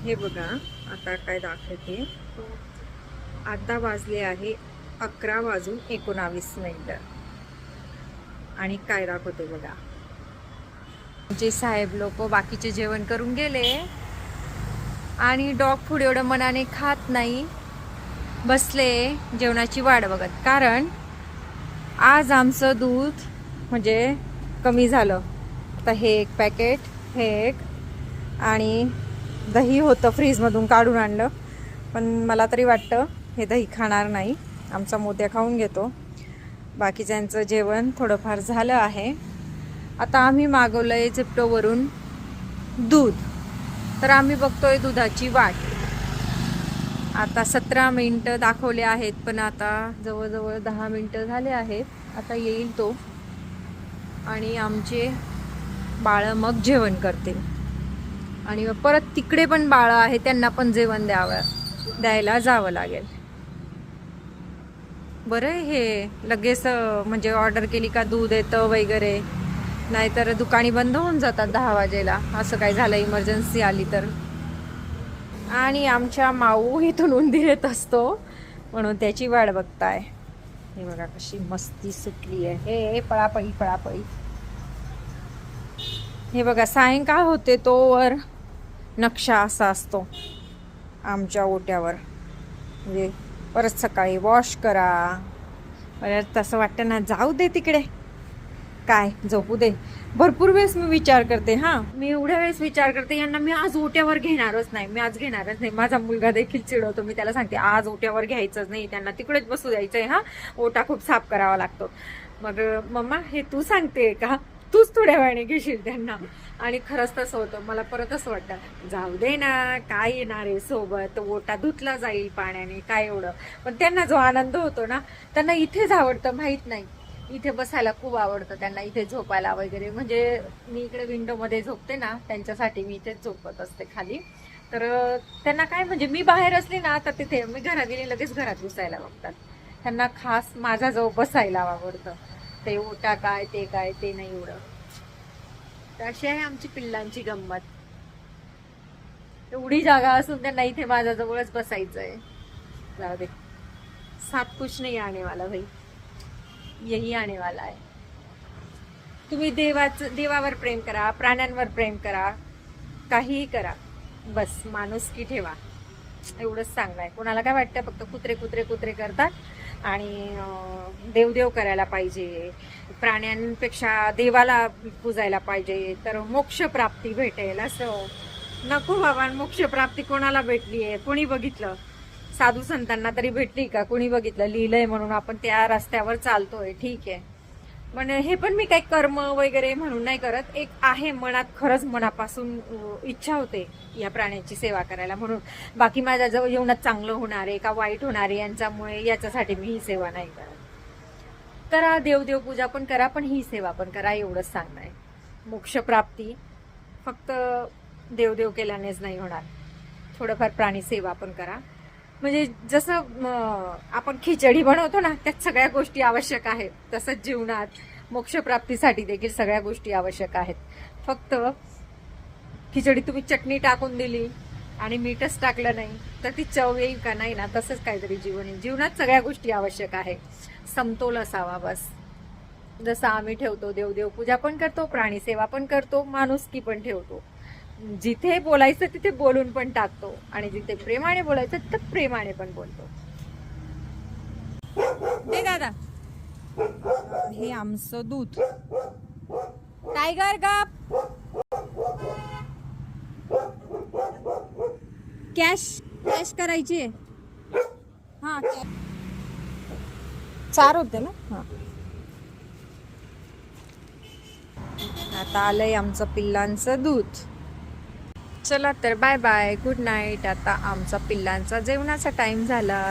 हे बघा आता काय दाखवते. आता वाजले आहे 11:19 आणि काय दाखवते बघा. जे साहेब लोक बाकीचे जेवण करून गेले आणि डॉग फूड एवढं मनाने खात नाही, बसले जेवणाची वाट बघत. कारण आज आमचं दूध म्हणजे कमी झालं. आता हे एक पॅकेट, हे एक, आणि दही होतं फ्रीजमधून काढून आणलं, पण मला तरी वाटतं हे दही खाणार नाही. आमचा मोत्या खाऊन घेतो. बाकीच्यांचं जेवण थोडंफार झालं आहे. आता आम्ही मागवलं आहे झेप्टोवरून दूध, तर आम्ही बघतोय दुधाची वाट. आता 17 मिनिटं दाखवले आहेत, पण आता जवळजवळ 10 मिनिटं झाले आहेत. आता येईल तो आणि आमचे बाळं मग जेवण करतील. आणि मग परत तिकडे पण बाळं आहे, त्यांना पण जेवण द्यायला जावं लागेल. बरं हे लगेच म्हणजे ऑर्डर केली का दूध येतं वगैरे, नाहीतर दुकानी बंद होऊन जातात 10 वाजेला. असं काय झालं इमर्जन्सी आली तर. आणि आमच्या माऊ इथून उंदीर येत असतो म्हणून त्याची वाट बघताय. हे बघा कशी मस्ती सुटली आहे. हे पळापळी पळापळी. हे बघा सायंकाळ होते तोवर नक्षा असा असतो आमच्या ओट्यावर. म्हणजे परत सकाळी वॉश करा. परत तसं वाटतं ना जाऊ दे तिकडे, काय झोपू दे. भरपूर वेळेस मी विचार करते, मी एवढ्या वेळेस विचार करते यांना मी आज ओट्यावर घेणारच नाही, मी आज घेणारच नाही. माझा मुलगा देखील चिडवतो, मी त्याला सांगते आज ओट्यावर घ्यायचंच नाही, त्यांना तिकडेच बसू द्यायचंय. ओटा खूप साफ करावा लागतो. मग मम्मा हे तू सांगते का, तूच थोड्या वेळाने घेशील त्यांना. आणि खरंच तसं होतं. मला परत असं वाटतं जाऊ दे ना, काय येणार आहे सोबत, ओटा धुतला जाईल पाण्याने, काय एवढं. पण त्यांना जो आनंद होतो ना, त्यांना इथेच आवडतं, माहित नाही. इथे बसायला खूप आवडतं त्यांना, इथे झोपायला वगैरे. म्हणजे मी इकडे विंडोमध्ये झोपते ना, त्यांच्यासाठी मी इथेच झोपत असते खाली. तर त्यांना काय म्हणजे मी बाहेर असली ना, तर तिथे मी घरात गेली लगेच घरात घुसायला बघतात. त्यांना खास माझा जवळ बसायला आवडतं. ते ओटा काय ते काय ते नाही एवढं. तर अशी आहे आमची पिल्लांची गंमत. एवढी जागा असून त्यांना इथे माझ्याजवळच बसायचंय. जाऊ दे, साथ कुछ नाही आने वाला भाई, यही आने वाला आहे. तुम्ही देवावर प्रेम करा, प्राण्यांवर प्रेम करा, काहीही करा, बस माणुसकी ठेवा, एवढंच सांगणं. कोणाला काय वाटतं फक्त कुत्रे कुत्रे कुत्रे करतात आणि देवदेव करायला पाहिजे, प्राण्यांपेक्षा देवाला पूजायला पाहिजे तर मोक्ष प्राप्ती भेटेल. असं नको बाबा. मोक्ष प्राप्ती कोणाला भेटली आहे, कोणी बघितलं? साधू संतांना तरी भेटली का? कोणी बघितलं? लिहिलंय म्हणून आपण त्या रस्त्यावर चालतोय, ठीक आहे. पण हे पण मी काही कर्म वगैरे म्हणून नाही करत. एक आहे मनात, खरंच मनापासून इच्छा होते या प्राण्यांची सेवा करायला म्हणून. बाकी माझ्या जवळ जेवणात चांगलं होणार आहे का वाईट होणार आहे यांच्यामुळे, याच्यासाठी मी ही सेवा नाही करत. करा, देवदेव पूजा पण करा, पण ही सेवा पण करा, एवढंच सांगणं आहे. मोक्षप्राप्ती फक्त देवदेव केल्यानेच नाही होणार, थोडंफार प्राणी सेवा पण करा. म्हणजे जसं आपण खिचडी बनवतो ना, त्यात सगळ्या गोष्टी आवश्यक आहेत, तसंच जीवनात मोक्षप्राप्तीसाठी देखील सगळ्या गोष्टी आवश्यक आहेत. फक्त खिचडी तुम्ही चटणी टाकून दिली आणि मीठच टाकलं नाही तर ती चव येईल का? नाही ना. तसंच काहीतरी जीवन आहे. जीवनात सगळ्या गोष्टी आवश्यक आहे, समतोल असावा बस. जसं आम्ही ठेवतो, देवदेव पूजा पण करतो, प्राणी सेवा पण करतो, माणुसकी पण ठेवतो. जिथे बोलायचं तिथे बोलून पण टाकतो आणि जिथे प्रेमाने बोलायचं तिथे प्रेमाने पण बोलतो. दे दादा, हे आमचं दूध. टायगर गप. कॅश करायची. चार होते ना. आता आलंय आमचं पिल्लांचं दूध. चला तर बाय बाय, गुड नाईट. आता आमचा पिल्लांचा जेवणाचा टाइम झाला.